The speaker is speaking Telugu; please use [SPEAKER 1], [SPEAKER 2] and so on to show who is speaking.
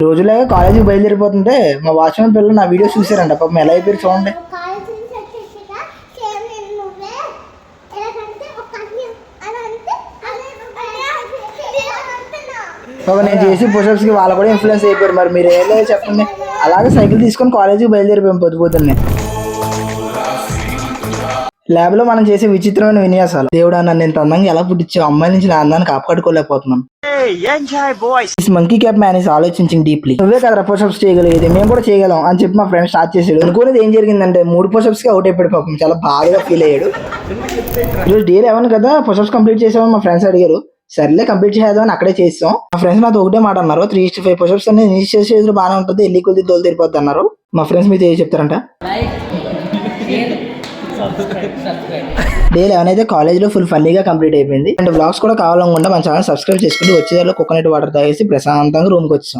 [SPEAKER 1] రోజులాగా కాలేజీకి బయలుదేరిపోతుంటే మా వాచ్మెన్ పిల్లలు నా వీడియో చూసారంట. పాపం ఎలా అయిపోయారు చూడండి. పాపం నేను చేసి పుషప్స్కి వాళ్ళు కూడా ఇన్ఫ్లుయెన్స్ అయిపోయారు. మరి మీరు ఏం లేదు చెప్పండి. అలాగే సైకిల్ తీసుకొని కాలేజీకి బయలుదేరిపోయాం పొద్దుపోతుంది. ల్యాబ్లో మనం చేసే విచిత్రమైన విన్యాసాలు. దేవుడా నన్ను ఇంత అందంగా ఎలా పుట్టించావు, అమ్మాయి నుంచి నా అందాన్ని కాపాడుకోలేకపోతున్నాను. మంకీ క్యాప్ మ్యాన్ ఇస్ ఆలోచించింగ్ డీప్లీ. నువ్వే కదా పుషప్స్ చేయగలిగేది, మేము కూడా చేయగలం అని చెప్పి మా ఫ్రెండ్ స్టార్ట్ చేసాడు. అనుకునేది ఏం జరిగిందంటే 3 పుషప్స్ కి అవుట్ అయిపోయాడు. పాపం చాలా బాగా ఫీల్ అయ్యాడు. ఈరోజు డే 11 కదా పుషప్స్ కంప్లీట్ చేసామని మా ఫ్రెండ్స్ అడిగారు. సర్లే కంప్లీట్ చేద్దామని అక్కడే చేస్తాం. మా ఫ్రెండ్స్ నాతో ఒకటే మాట అన్నారు, 3/5 పుషప్స్ అనేది నీ చేసేది బాగానే ఉంటుంది, ఎల్లి కొద్ది తోలు తెరిపోద్ది అన్నారు. మా ఫ్రెండ్స్ మీతో ఏం చెప్తారంట. డే 11 అయితే కాలేజ్లో ఫుల్ ఫన్నీగా కంప్లీట్ అయిపోయింది. అండ్ వ్లాగ్స్ కూడా కావాలనుకుంటే మన ఛానల్ సబ్స్క్రైబ్ చేసుకుంటూ వచ్చేదారిలో కోకోనట్ వాటర్ తాగేసి ప్రశాంతంగా రూమ్కి వచ్చాం.